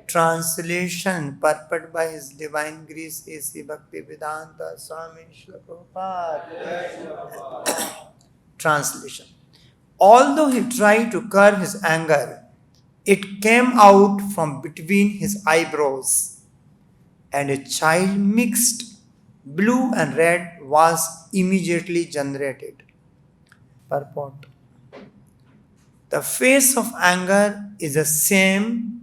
Translation purport by His Divine Grace A.C. Bhaktivedanta Swami Srila Prabhupada. Translation. Although he tried to curb his anger, it came out from between his eyebrows, and a child mixed blue and red was immediately generated. Purport. The face of anger is the same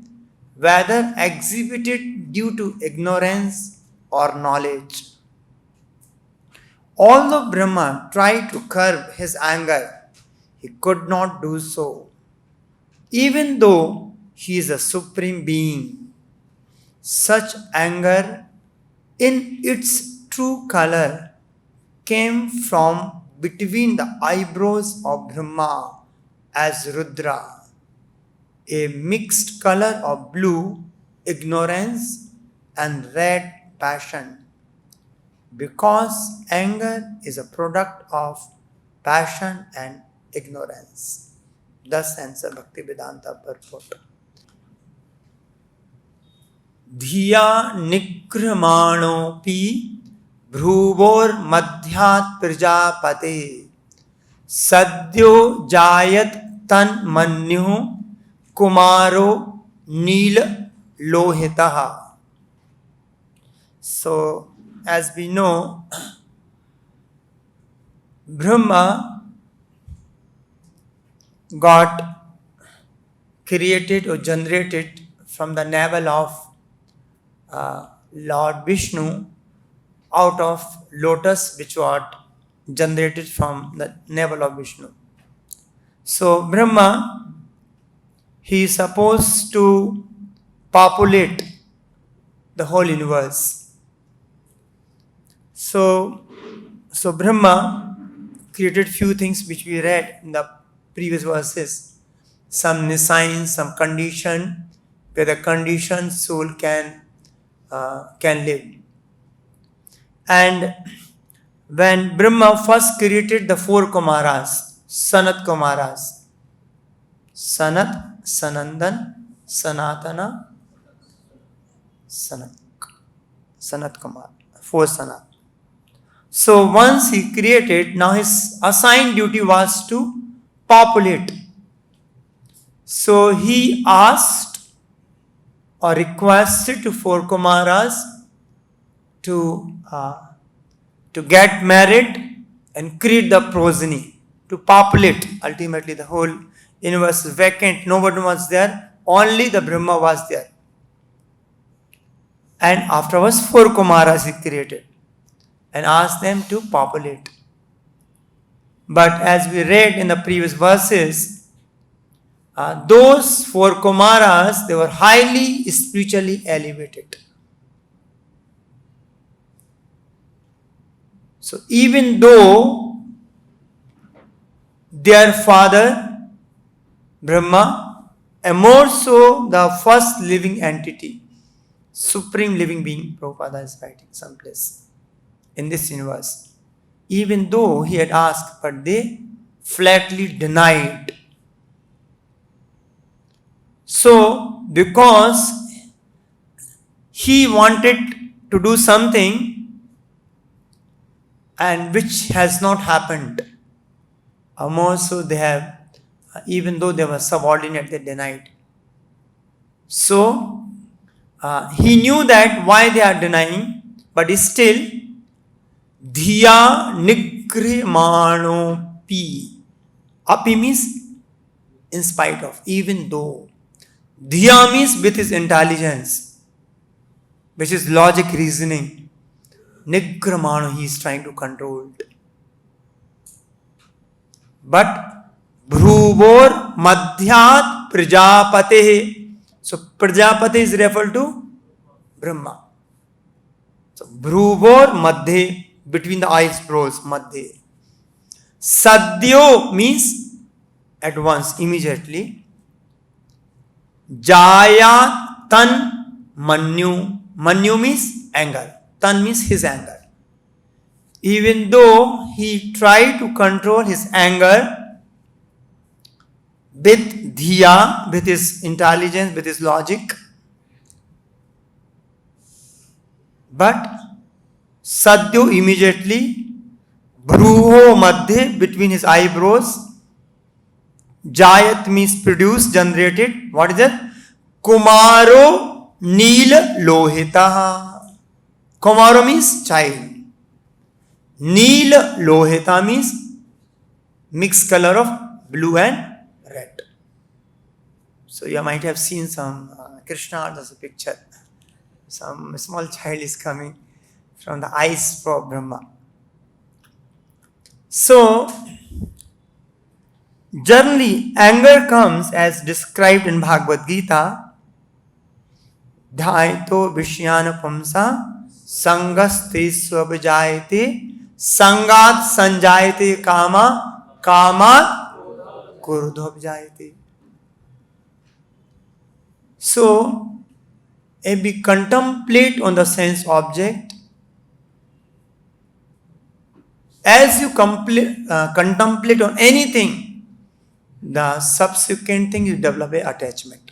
whether exhibited due to ignorance or knowledge. Although Brahma tried to curb his anger, he could not do so. Even though he is a supreme being, such anger in its true color came from between the eyebrows of Brahma as Rudra, a mixed color of blue, ignorance, and red, passion. Because anger is a product of passion and ignorance. Thus answer Bhaktivedanta purport. Dhiya nikrmanopi bhruvor madhyat prajapate sadyo jayat tan manyu kumaro nil lohitaha. So, as we know, Brahma got created or generated from the navel of Lord Vishnu out of lotus which was generated from the navel of Vishnu. So Brahma, he is supposed to populate the whole universe. So Brahma created few things which we read in the previous verses. Some signs, some condition, where the conditioned soul can live. And when Brahma first created the four Kumaras, Sanat Kumaras, Sanat, Sanandan, Sanatana, Sanat Kumar, four Sanat. So once he created, now his assigned duty was to populate. So he asked or requested to four Kumaras to get married and create the progeny, to populate. Ultimately the whole universe is vacant, nobody was there, only the Brahma was there. And afterwards four Kumaras he created and asked them to populate. But as we read in the previous verses, those four Kumaras, they were highly spiritually elevated. So even though their father, Brahma, and more so the first living entity, supreme living being, Prabhupada is writing someplace in this universe, even though he had asked, but they flatly denied. So, because he wanted to do something and which has not happened, more so they have, even though they were subordinate, they denied. So, he knew that why they are denying, but still, Dhiya Nigrimano Pi. Api means in spite of, even though. Dhiya means with his intelligence, which is logic, reasoning. Nigramano, he is trying to control it. But Bhruvor Madhyat Prajapate. So Prajapati is referred to Brahma. So Bhruvor Madhye, between the eyebrows, Madhye. Sadyo means at once, immediately. Jaya Tan Manyu. Manyu means anger. Tan means his anger. Even though he tried to control his anger with Dhiya, with his intelligence, with his logic, But Sadhyo immediately, Bhruho Madhye, between his eyebrows, Jayat means produced, generated. What is it? Kumaro Neel Lohita. Kumaro means child. Neel Lohita means mixed color of blue and red. So you might have seen some Krishna, there's a picture. Some small child is coming from the eyes for Brahma. So, generally, anger comes as described in Bhagavad Gita. Dhaito Vishyana Pamsa Sangaste Swabhajayate Sangat Sanjayate Kama Kama Kurdhobjayate. So, if we contemplate on the sense object, as you contemplate on anything, the subsequent thing you develop an attachment.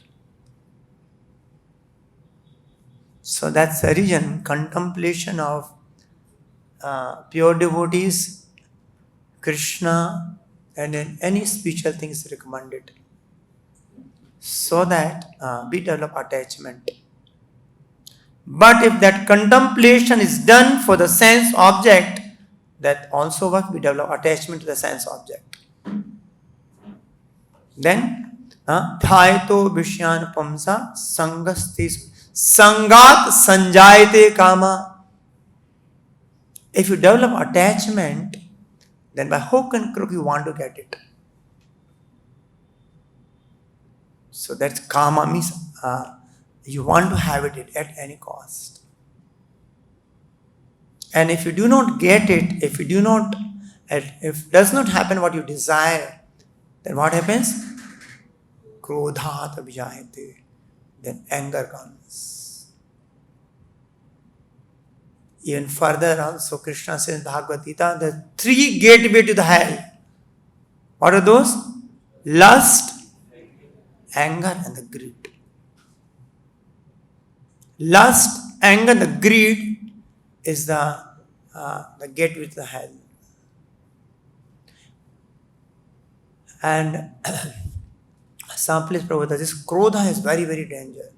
So that's the reason contemplation of pure devotees, Krishna, and then any spiritual thing is recommended, so that we develop attachment. But if that contemplation is done for the sense object, that also work, we develop attachment to the sense object. Then, Dhaito Vishyan Pamsa Sangastis Sangat Sanjayate Kama. If you develop attachment, then by hook and crook you want to get it. So that's Kama means you want to have it at any cost. And if you do not get it, if does not happen what you desire, then what happens? Krodhat abhijayate. Then anger comes. Even further also, Krishna says in Bhagavad Gita, the 3 gateways to the hell. What are those? Lust, anger, and the greed. Lust, anger, the greed is the gateway to the hell. And some place Prabhupada, this Krodha is very, very dangerous.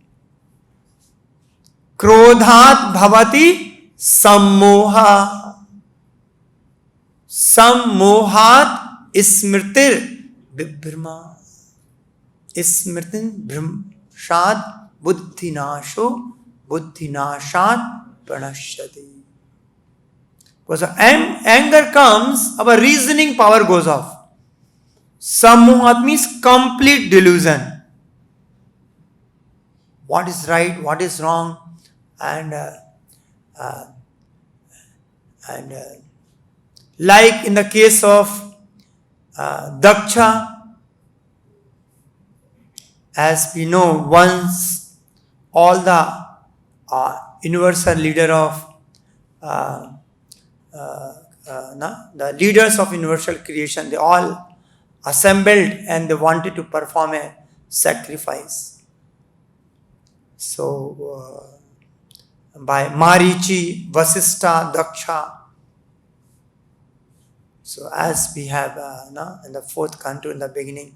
Krodhat bhavati sammoha. Sammohat smritir vibhrama. Smritin bhrimshad buddhinasho buddhinashat pranashyati. Because anger comes, our reasoning power goes off. Sammohat means complete delusion. What is right, what is wrong, and like in the case of Daksha, as we know, once all the universal leader of the leaders of universal creation, they all assembled and they wanted to perform a sacrifice. So by Marichi, Vasistha, Daksha. So as we have in the 4th canto in the beginning,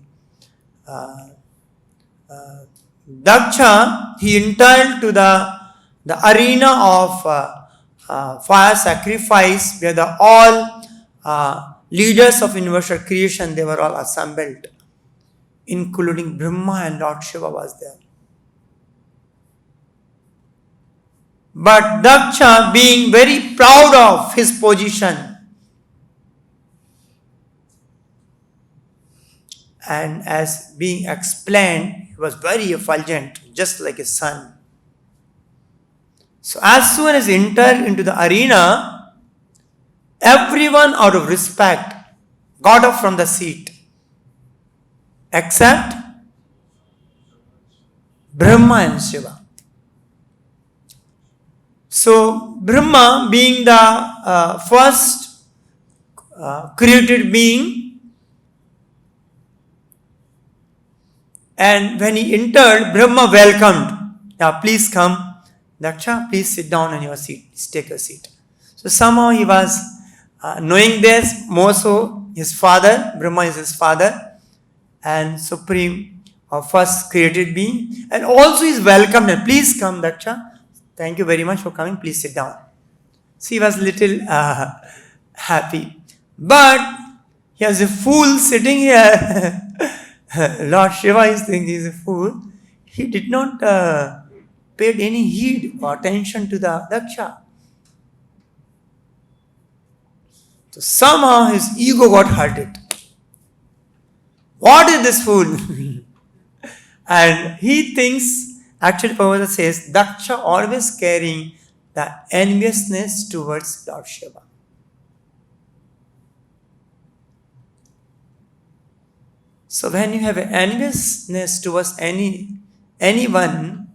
Daksha, he entered to the arena of fire sacrifice, where all leaders of universal creation, they were all assembled, including Brahma and Lord Shiva was there. But Daksha, being very proud of his position, and as being explained, he was very effulgent, just like his son. So as soon as he entered into the arena, everyone out of respect got up from the seat, except Brahma and Shiva. So Brahma, being the first created being, and when he entered, Brahma welcomed. Now please come. Daksha, please sit down on your seat. Please take a seat. So somehow he was knowing this, more so his father, Brahma is his father, and supreme or first created being, and also is welcomed. And please come, Daksha. Thank you very much for coming. Please sit down. So he was little happy. But he has a fool sitting here. Lord Shiva is thinking he is a fool. He did not paid any heed or attention to the Daksha. So somehow his ego got hurted. What is this fool? And he thinks, actually Prabhupada says, Daksha always carrying the enviousness towards Lord Shiva. So when you have an enviousness towards anyone,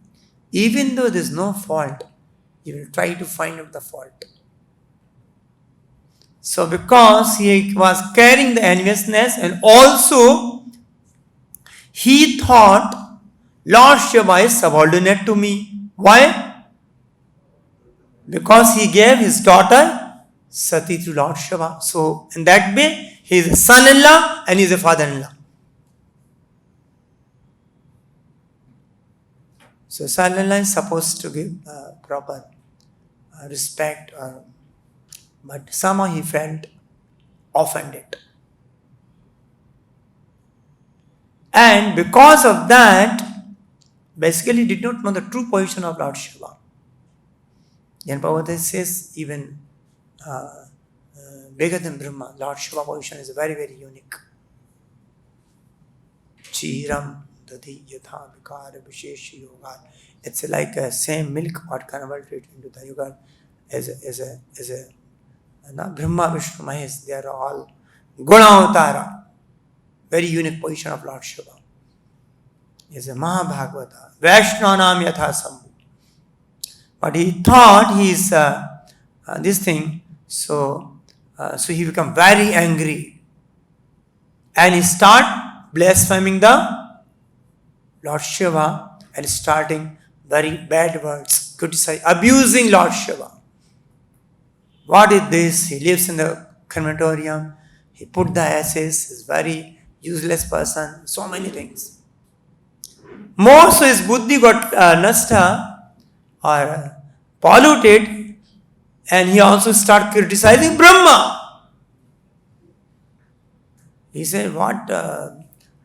even though there is no fault, you will try to find out the fault. So because he was carrying the enviousness, and also he thought Lord Shiva is subordinate to me. Why? Because he gave his daughter Sati to Lord Shiva. So in that way, he is a son-in-law and he is a father-in-law. So son-in-law is supposed to give proper respect, but somehow he felt offended. And because of that, basically did not know the true position of Lord Shiva. And Bhagavatam says even bigger than Brahma, Lord Shiva position is very, very unique. Chiram dadi yatha vikara visheshi yoga. It's like a same milk got converted into the yoga as a Brahma, Vishnu, Mahesh. They are all Gunavatara. Very unique position of Lord Shiva. Is a Mahabhagavata. Vaishnanam yatha sambhu. But he thought he is this thing, so he become very angry. And he start blaspheming the Lord Shiva and starting very bad words, criticize, abusing Lord Shiva. What is this? He lives in the crematorium. He put the ashes. He's very useless person. So many things. More so his buddhi got nasta or polluted, and he also started criticizing Brahma. He said, what?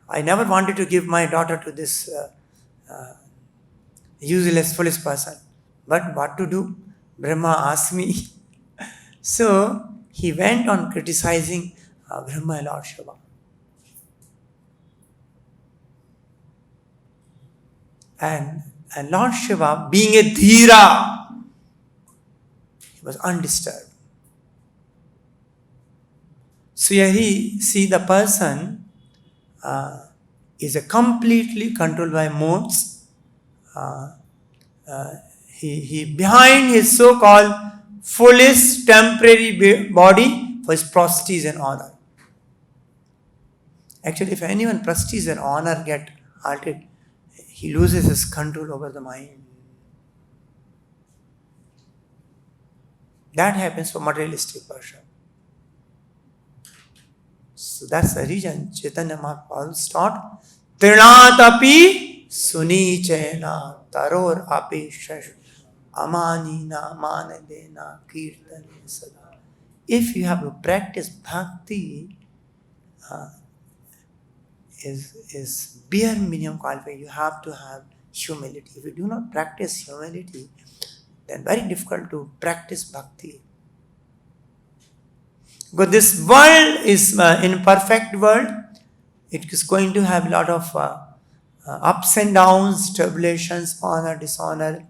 I never wanted to give my daughter to this useless, foolish person. But what to do? Brahma asked me. So he went on criticizing Brahma and Lord Shiva. And Lord Shiva, being a Dhira, he was undisturbed. So here he see the person is a completely controlled by modes. He behind his so-called foolish temporary body for his prestige and honor. Actually, if anyone prestige and honor get halted, he loses his control over the mind. That happens for materialistic person. So that's the reason Chaitanya Mahaprabhu taught Trinatapi Sunichena Taror Api Shesh Amanina Manadena Kirtane Sada. If you have to practice bhakti, is bare minimum qualification. You have to have humility. If you do not practice humility, then very difficult to practice bhakti. Because this world is imperfect world. It is going to have a lot of ups and downs, tribulations, honor, dishonor.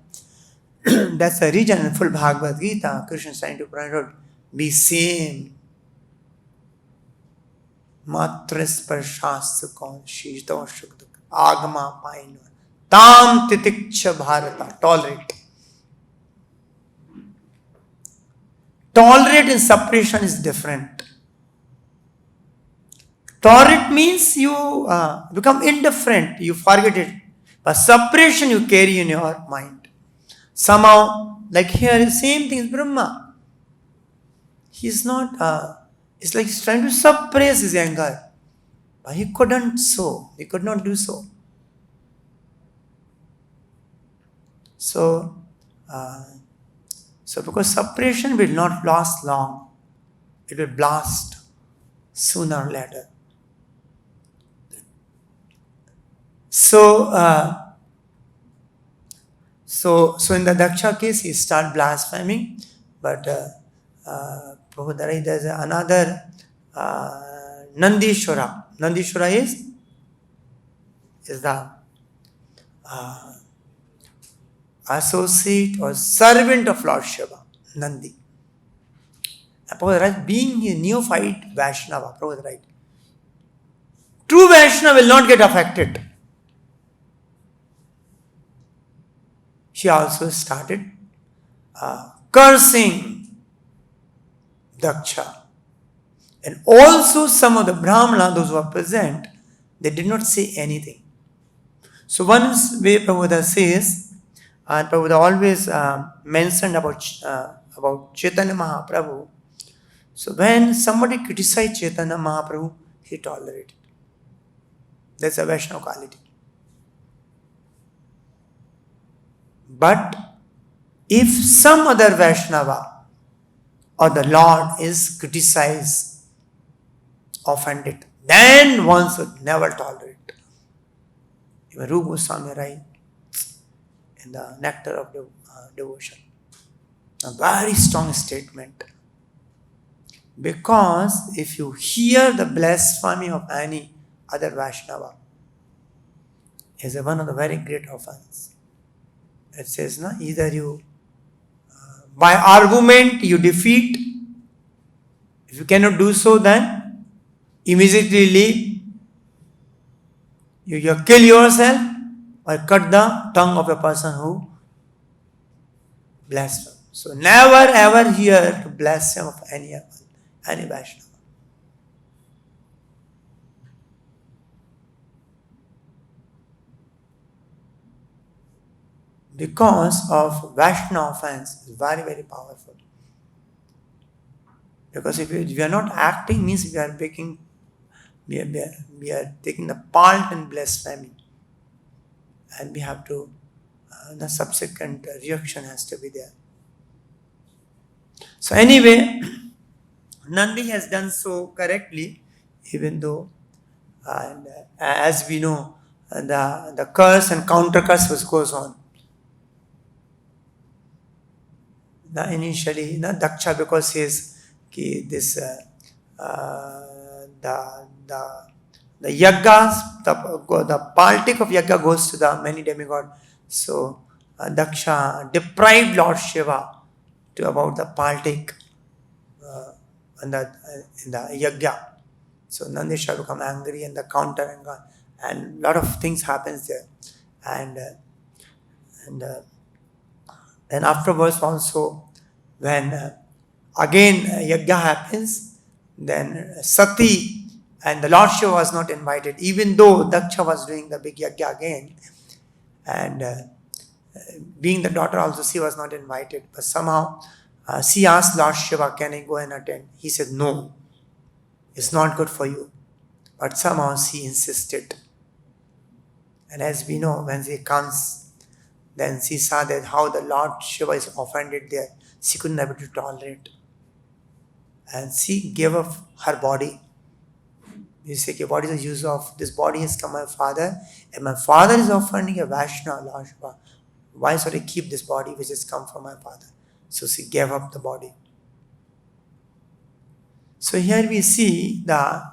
That's the reason in full Bhagavad Gita, Krishna is trying to point out, be same. Matras parshasukon shishto shukta agama paino tam titiksha bharata. Tolerate. Tolerate in separation is different. Tolerate means you become indifferent, you forget it. But separation you carry in your mind. Somehow, like here, the same thing is Brahma. He's not, it's like he's trying to suppress his anger. But he couldn't so. He could not do so. So because suppression will not last long, it will blast sooner or later. So in the Daksha case, he started blaspheming, but Prabhupada, there's another Nandishwara. Nandishwara is the associate or servant of Lord Shiva, Nandi. Prabhupada writes, being a neophyte Vaishnava, Prabhupada writes, true Vaishnava will not get affected. She also started cursing Daksha. And also some of the Brahmana, those who are present, they did not say anything. So one way Prabhupada says, and Prabhupada always mentioned about Chaitanya Mahaprabhu. So when somebody criticized Chaitanya Mahaprabhu, he tolerated. That's a Vaishnava quality. But if some other Vaishnava or the Lord is criticized, offended, then one should never tolerate. Even Rupa Goswami writes in the Nectar of Devotion, a very strong statement. Because if you hear the blasphemy of any other Vaishnava, is one of the very great offense. It says, either you, by argument, you defeat. If you cannot do so, then immediately leave. You kill yourself or cut the tongue of a person who blasphemes. So never ever hear to blaspheme of any Vaishnava. Because of Vaishnava offense is very, very powerful. Because if we are not acting, means we are taking the part in blasphemy. And we have to, the subsequent reaction has to be there. So anyway, Nandi has done so correctly, even though, as we know, the curse and counter curse goes on. Initially, Daksha, because he is this the yaggas, the partik of yagga goes to the many demigods. So Daksha deprived Lord Shiva to about the partik in the yagga. So Nandisha become angry and the counter and lot of things happens there. And then afterwards also, when again yagya happens, then Sati and the Lord Shiva was not invited, even though Daksha was doing the big yagya again, and being the daughter also, she was not invited. But somehow she asked Lord Shiva, can I go and attend? He said, no, it's not good for you. But somehow she insisted. And as we know, when she comes, then she saw that how the Lord Shiva is offended there. She couldn't able to tolerate. And she gave up her body. You say, what is the use of this body has come my father, and my father is offending a Vaishnava, Lord Shiva. Why should I keep this body which has come from my father? So she gave up the body. So here we see how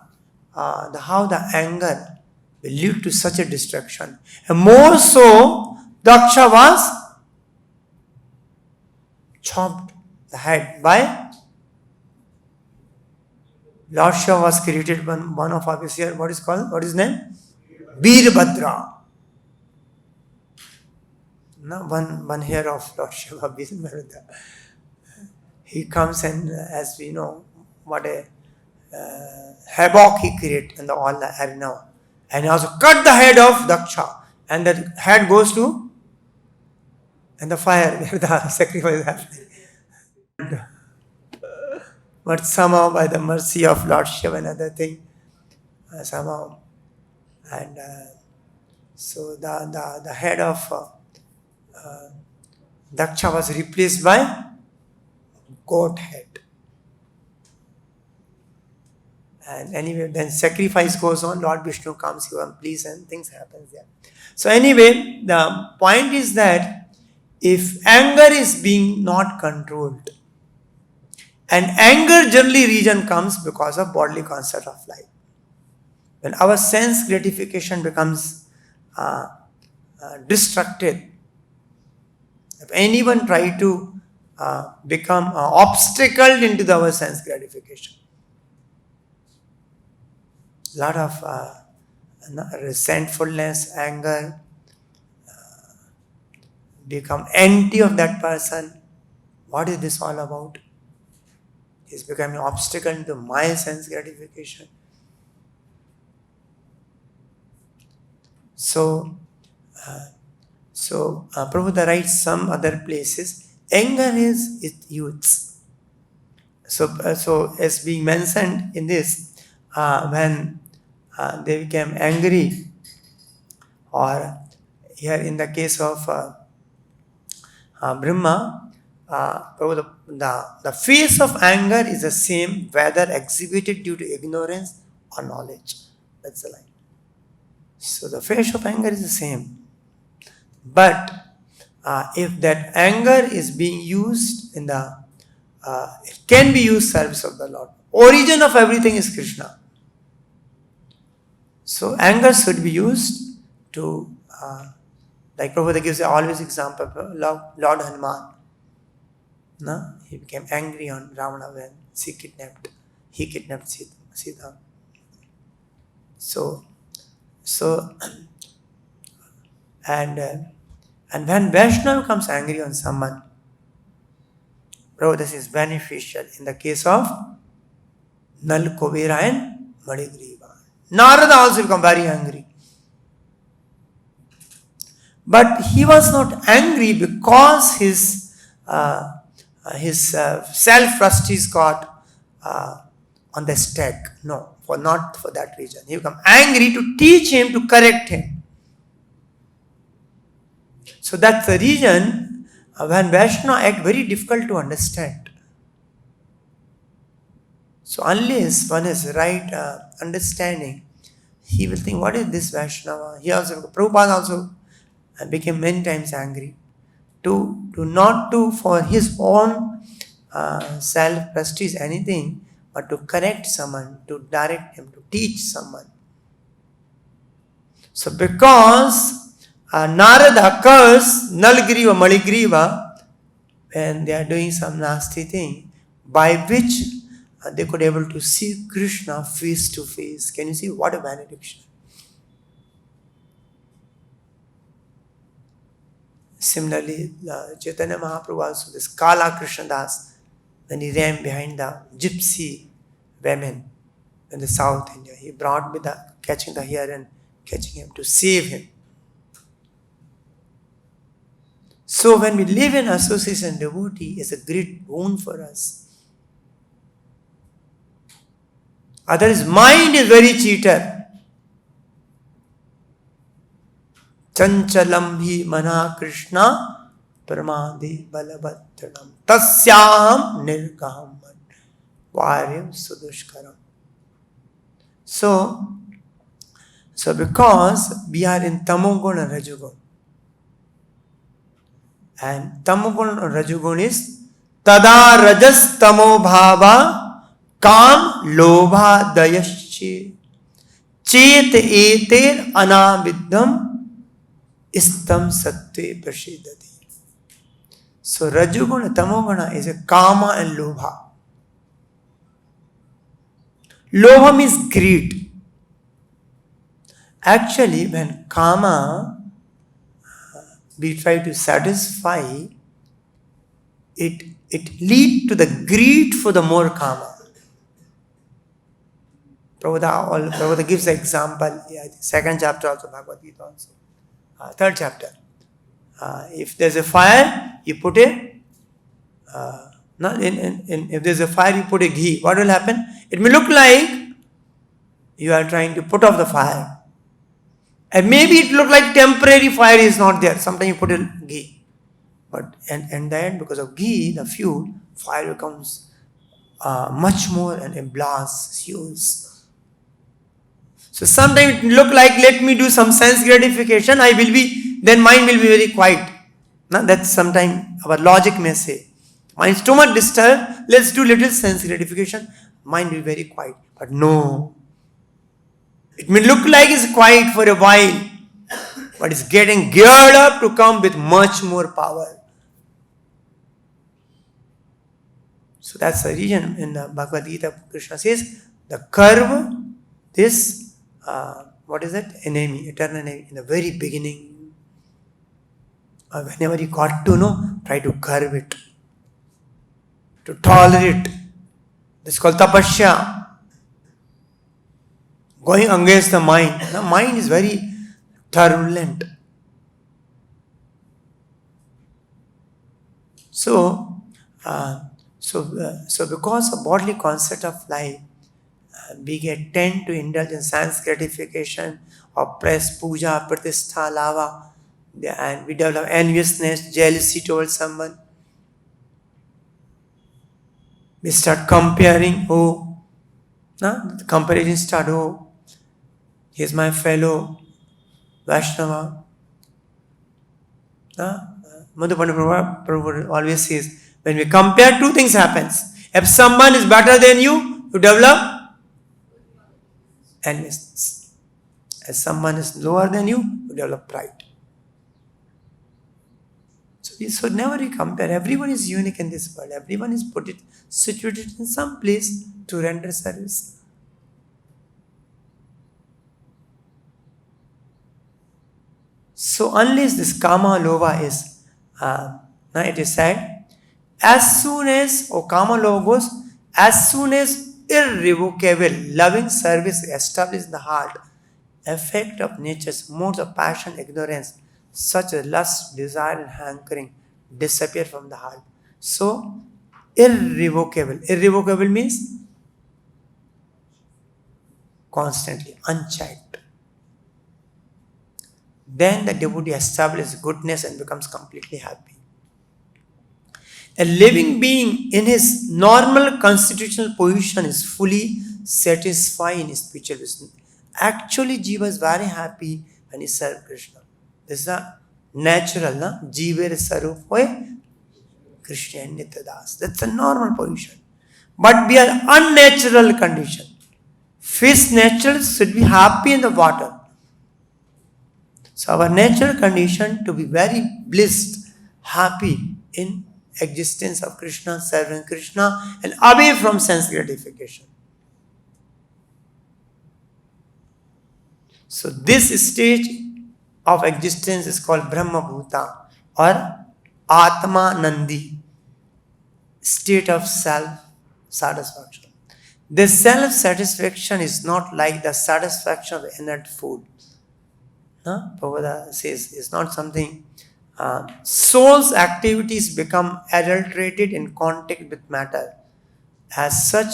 the anger will lead to such a destruction. And more so, Daksha was chopped the head by Lord Shiva was created one of our here. What is called? What is his name? Veerbhadra. No, one hair of Lord Shiva, Veerbhadra. He comes and, as we know, what a havoc he created in all the arena. And he also cut the head of Daksha. And the head goes to and the fire where the sacrifice is happening. But somehow, by the mercy of Lord Shiva and other thing, somehow, and so the head of Daksha was replaced by goat head. And anyway, then sacrifice goes on, Lord Vishnu comes, you are pleased, and things happen there. So anyway, the point is that if anger is being not controlled, and anger generally reason comes because of bodily concept of life. When our sense gratification becomes distracted, if anyone try to become obstacle into our sense gratification, lot of resentfulness, anger, become envy of that person. What is this all about? He's becoming an obstacle into my sense gratification. So Prabhupada writes some other places, anger is youths. So as being mentioned in this, when they became angry, or here in the case of Brahma, the face of anger is the same whether exhibited due to ignorance or knowledge. That's the line. So the face of anger is the same. But if that anger is being used in it can be used service of the Lord. Origin of everything is Krishna. So anger should be used to, like Prabhupada gives always example, Lord Hanuman. No? He became angry on Ravana when he kidnapped Sita. So and when Vaishnava becomes angry on someone, Prabhupada, this is beneficial in the case of Nal Kovera and Madigriva. Narada also become very angry. But he was not angry because his self-trust got on the stake. No, not for that reason. He become angry to teach him, to correct him. So that's the reason when Vaishnava act very difficult to understand. So unless one is right understanding, he will think, what is this Vaishnava? Prabhupada also became many times angry. Not to for his own self-prestige anything, but to correct someone, to direct him, to teach someone. So because Narada cursed Nalgriva, Maligriva when they are doing some nasty thing, by which they could able to see Krishna face to face. Can you see what a benediction? Similarly, Chaitanya Mahaprabhu also, this Kala Krishna Das, when he ran behind the gypsy women in the South India, he brought with catching the hare and catching him to save him. So when we live in association devotee, it's a great boon for us. Otherwise, mind is very cheater. Chanchalam hi mana Krishna pramadi balabhatranam tasyaham nirgaham varyam sudushkaram. So because we are in tamoguna and rajoguna, and tamoguna and rajoguna is tada rajas tamo bhava kam lobha dayasche chet eter anaviddham istam sattve prasiddhati. So rajoguna, tamoguna is a kama and lobha. Lobha means greed. Actually, when kama we try to satisfy, it leads to the greed for the more kama. Prabhupada gives the example, second chapter also, Bhagavad Gita also, third chapter. if there's a fire, you put a if there's a fire, you put a ghee. What will happen? It may look like you are trying to put off the fire, and maybe it look like temporary fire is not there. Sometimes you put a ghee, but and then because of ghee, the fuel, fire becomes much more and a blast huge. So sometimes it look like, let me do some sense gratification, then mind will be very quiet. Now that's sometimes our logic may say, mind is too much disturbed, let's do little sense gratification, mind will be very quiet. But no, it may look like it's quiet for a while, but it's getting geared up to come with much more power. So that's the reason in the Bhagavad Gita, Krishna says, the curve, this what is that? Enemy, eternal enemy, in the very beginning. Whenever you got to know, try to curb it, to tolerate. This is called tapasya. Going against the mind. The mind is very turbulent. So because of bodily concept of life, we tend to indulge in sense gratification, oppress, puja, pratishtha, lava, and we develop enviousness, jealousy towards someone. We start comparing, the comparison start, he is my fellow Vaishnava. Madhu Pandit Prabhu always says, when we compare, two things happens. If someone is better than you, you develop enviousness. As someone is lower than you, you develop pride. So we should never compare. Everyone is unique in this world. Everyone is situated in some place to render service. So unless this kama lova is, it is said, as soon as, kama lova goes, as soon as irrevocable loving service established in the heart, effect of nature's modes of passion, ignorance, such as lust, desire and hankering, disappear from the heart. So, irrevocable. Irrevocable means constantly, unchecked. Then the devotee establishes goodness and becomes completely happy. A living being in his normal constitutional position is fully satisfied in his spiritual wisdom. Actually, Jiva is very happy when he serves Krishna. This is a natural, Jiva is sarup hoy Krishna Nityadas. That's a normal position. But we are unnatural condition. Fish nature should be happy in the water. So our natural condition to be very blissed, happy in existence of Krishna, serving Krishna, and away from sense gratification. So this stage of existence is called Brahma Bhuta or Atma Nandi, state of self-satisfaction. This self-satisfaction is not like the satisfaction of inert food. Prabhupada says it's not something. Soul's activities become adulterated in contact with matter. As such,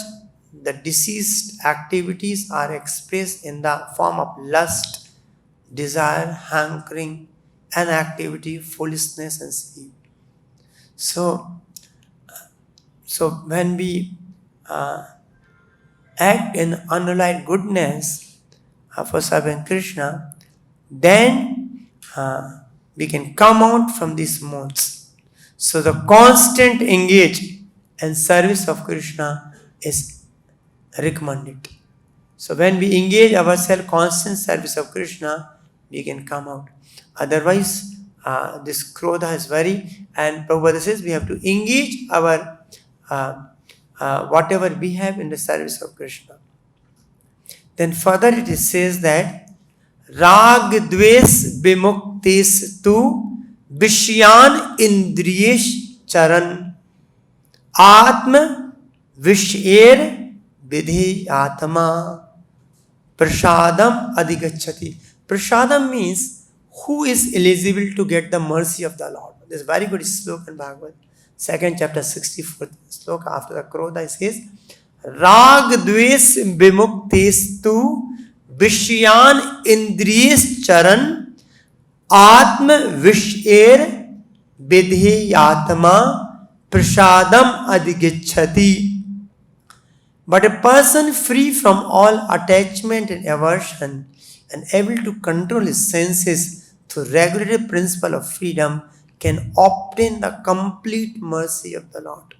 the deceased activities are expressed in the form of lust, desire, hankering, inactivity, foolishness, and sleep. So when we act in unallied goodness for serving Krishna, then we can come out from these modes. So the constant engage in service of Krishna is recommended. So when we engage ourselves constant service of Krishna, we can come out. Otherwise, this krodha is very, and Prabhupada says we have to engage our whatever we have in the service of Krishna. Then further it says that Rag dves bimuktis tu vishyan indriyesh charan atma visher vidhi atma prasadam adigachati. Prasadam means who is eligible to get the mercy of the Lord? This is very good sloka in Bhagavad. Second chapter, 64th sloka. After the Krodha, it says, Rag dves vimuktestu Vishyan indriyes charan Atma visher vidhi yatma prasadam adhigicchati. But a person free from all attachment and aversion and able to control his senses through regulative principle of freedom can obtain the complete mercy of the Lord.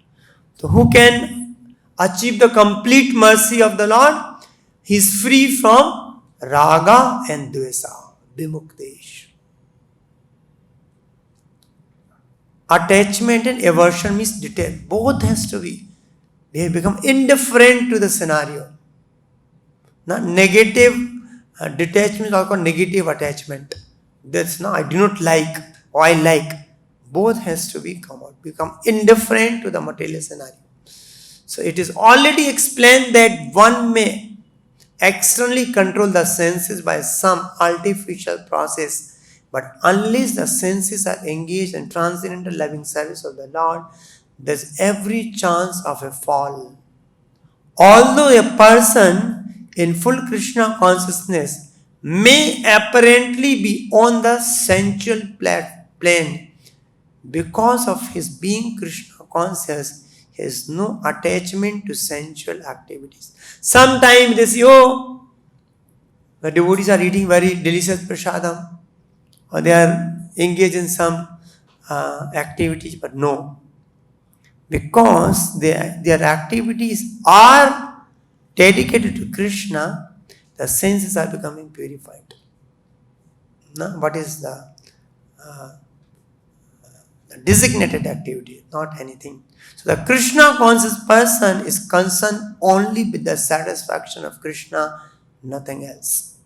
So who can achieve the complete mercy of the Lord? He is free from raga and dvesa, vimuktesh. Attachment and aversion means detail. Both has to be. They have become indifferent to the scenario. Now, negative detachment is also negative attachment. That's no, I do not like or I like. Both has to be come out, become indifferent to the material scenario. So it is already explained that one may externally control the senses by some artificial process, but unless the senses are engaged in transcendental loving service of the Lord, there's every chance of a fall. Although a person in full Krishna consciousness may apparently be on the sensual plane, because of his being Krishna conscious, he has no attachment to sensual activities. Sometimes they say, oh, the devotees are eating very delicious prasadam, or they are engaged in some activities, but no. Because their activities are dedicated to Krishna, the senses are becoming purified. Now, what is the designated activity? Not anything. So the Krishna conscious person is concerned only with the satisfaction of Krishna, nothing else.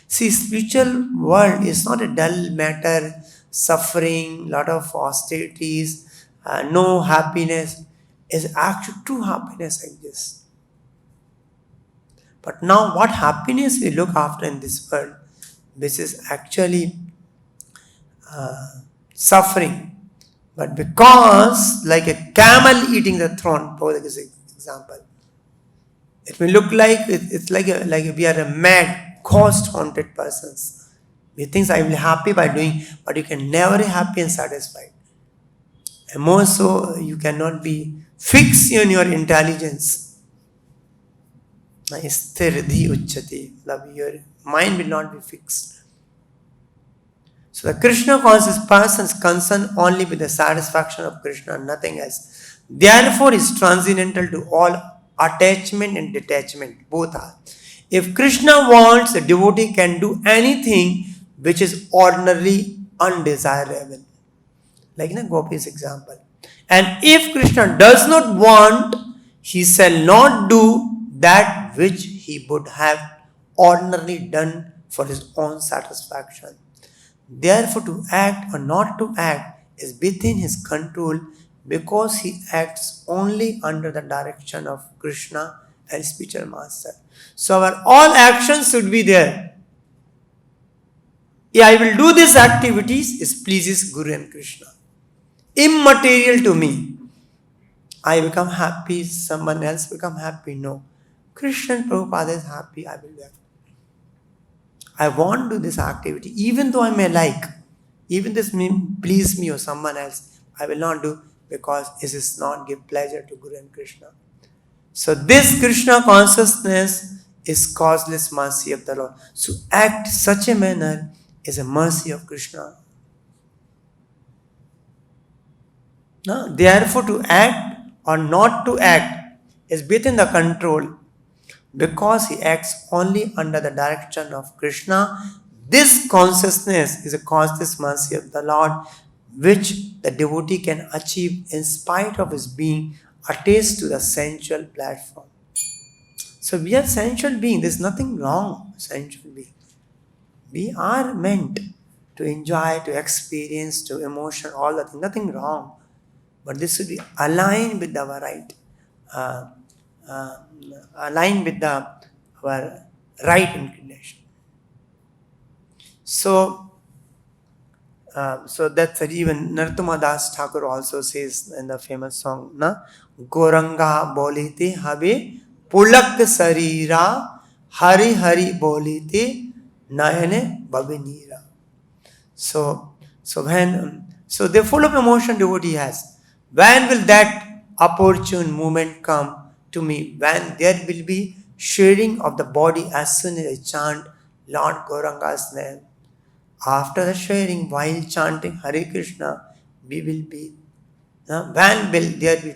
See, spiritual world is not a dull matter, suffering, lot of austerities, no happiness. Is actually true happiness exists. But now what happiness we look after in this world, which is actually suffering. But because like a camel eating the throne, for example, it may look like it's like we are a mad, ghost-haunted persons. We think I will be happy by doing, but you can never be happy and satisfied. And more so, you cannot be fixed in your intelligence. Your mind will not be fixed. So the Krishna conscious person is concerned only with the satisfaction of Krishna, nothing else. Therefore, is transcendental to all attachment and detachment. Both are. If Krishna wants, a devotee can do anything which is ordinarily undesirable. Like in a Gopi's example. And if Krishna does not want, he shall not do that which he would have ordinarily done for his own satisfaction. Therefore, to act or not to act is within his control because he acts only under the direction of Krishna and spiritual master. So our all actions should be there. Yeah, I will do these activities, it pleases Guru and Krishna. Immaterial to me. I become happy, someone else become happy. No. Krishna and Prabhupada is happy, I will do it. I want to do this activity, even though I may like, even this may please me or someone else, I will not do because it is not give pleasure to Guru and Krishna. So this Krishna consciousness is causeless mercy of the Lord. So act such a manner is a mercy of Krishna. No? Therefore, to act or not to act is within the control because he acts only under the direction of Krishna. This consciousness is a causeless mercy of the Lord which the devotee can achieve in spite of his being attached to the sensual platform. So we are sensual beings. There is nothing wrong with sensual being. We are meant to enjoy, to experience, to emotion, all that. Nothing wrong. But this should be aligned with our right, aligned with our right inclination. So So that's even Narottama Das Thakur also says in the famous song, na Goranga bolite habe pulak sarira hari hari bolite nayane babinira. So they're full of emotion devotee has. When will that opportune moment come to me? When there will be sharing of the body as soon as I chant Lord Gauranga's name. After the sharing, while chanting Hare Krishna, we will be. When will there be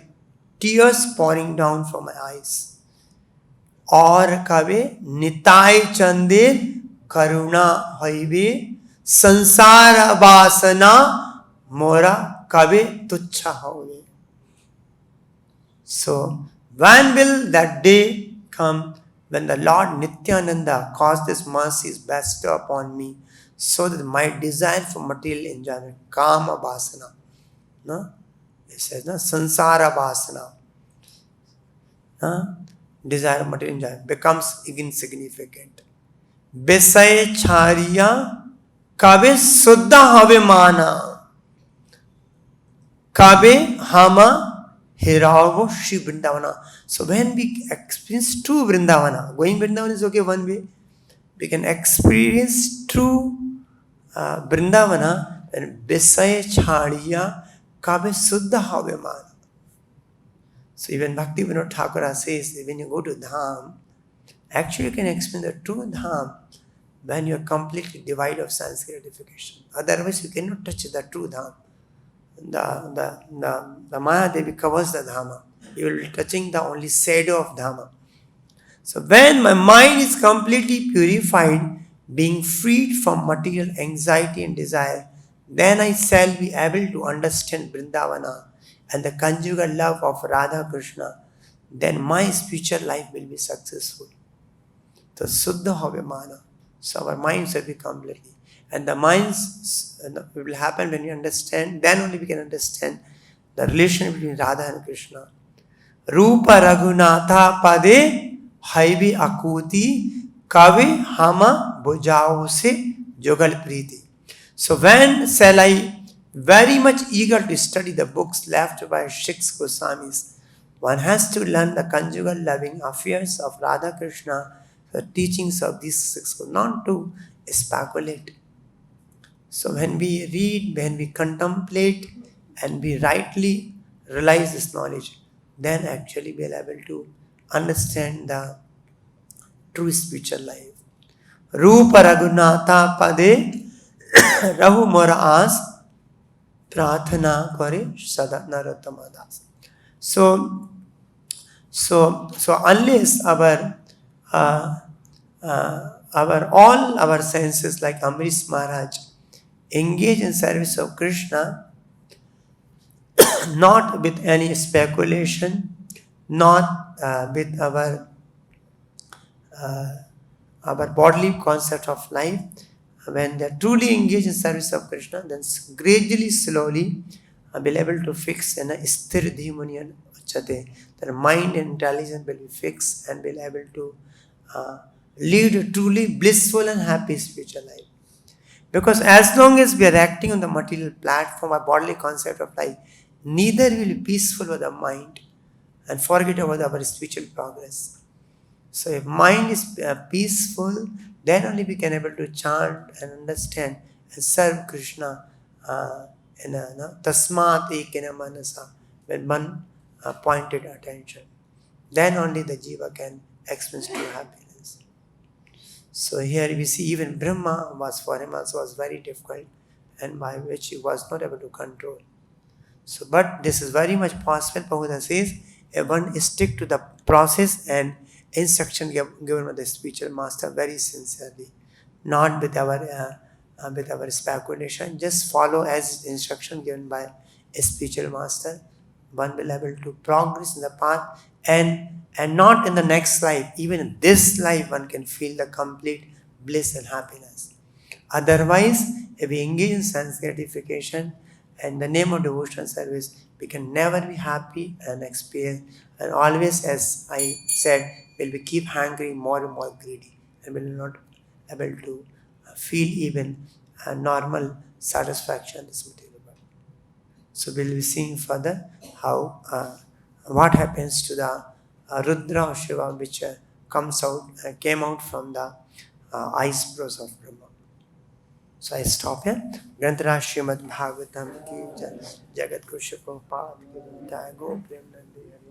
tears pouring down from my eyes? Or kabe nitai chandir karuna hoibe sansara vasana mora kabe tuchha hoibe. So, when will that day come when the Lord Nityananda caused this mercies bestow upon me so that my desire for material enjoyment, kama vasana, no? It says, no? Sansara vasana, no? Desire of material enjoyment becomes insignificant. Besay chariya kabe suddha have mana kabe hama Hiravo Shri Vrindavana. So when we experience true Vrindavana, going Vrindavan is okay one way. We can experience true Vrindavana and Besaya Chadiya Kabe Suddha Havemana. So even Bhakti Vinod Thakur says that when you go to Dham, actually you can experience the true Dham when you are completely devoid of sense gratification. Otherwise you cannot touch the true Dham. The Maya Devi covers the Dhamma. You will be touching the only shadow of Dhamma. So when my mind is completely purified, being freed from material anxiety and desire, then I shall be able to understand Vrindavana and the conjugal love of Radha Krishna. Then my spiritual life will be successful. So Suddha Havemana. So our minds will be completely. And the minds will happen when you understand, then only we can understand the relation between Radha and Krishna. Rupa Raghunatha Pade Haibi Akuti Kavi Hama Bujao Se Jogal Priti. So when shall I very much eager to study the books left by six Goswamis? One has to learn the conjugal loving affairs of Radha Krishna, the teachings of these six, not to speculate. So when we read, when we contemplate, and we rightly realize this knowledge, then actually we are able to understand the true spiritual life. Rupa Raghunatha Pade Rahu Mora As Prathana Kare Sada Narottama Das. So unless all our senses like Amrish Maharaj engage in service of Krishna, not with any speculation, not with our bodily concept of life. When they are truly engaged in service of Krishna, then gradually, slowly, be able to fix in a sthir dhimaniyan uchate. Their mind and intelligence will be fixed and will able to lead a truly blissful and happy spiritual life. Because as long as we are acting on the material platform, our bodily concept of life, neither will be peaceful with the mind and forget about our spiritual progress. So if mind is peaceful, then only we can able to chant and understand and serve Krishna in a tasmat ekena manasa, with one pointed attention. Then only the jiva can experience true happiness. So here we see even Brahma for him also was very difficult, and by which he was not able to control. So, but this is very much possible. Prabhupada says, if one stick to the process and instruction given by the spiritual master very sincerely, not with our speculation, just follow as instruction given by a spiritual master, one will be able to progress in the path and not in the next life, even in this life one can feel the complete bliss and happiness. Otherwise, if we engage in sense gratification and the name of devotional service, we can never be happy and experience, and always, as I said, will be keep hungry, more and more greedy, and will not able to feel even a normal satisfaction in this material world. So we'll be seeing further how what happens to the Rudra or Shiva which came out from the eyebrows of Brahma. So I stop here. Granthara Srimad Bhagavatam ki Jagat Guru Prabhupada ki Jai Go Prem Nandi Hari.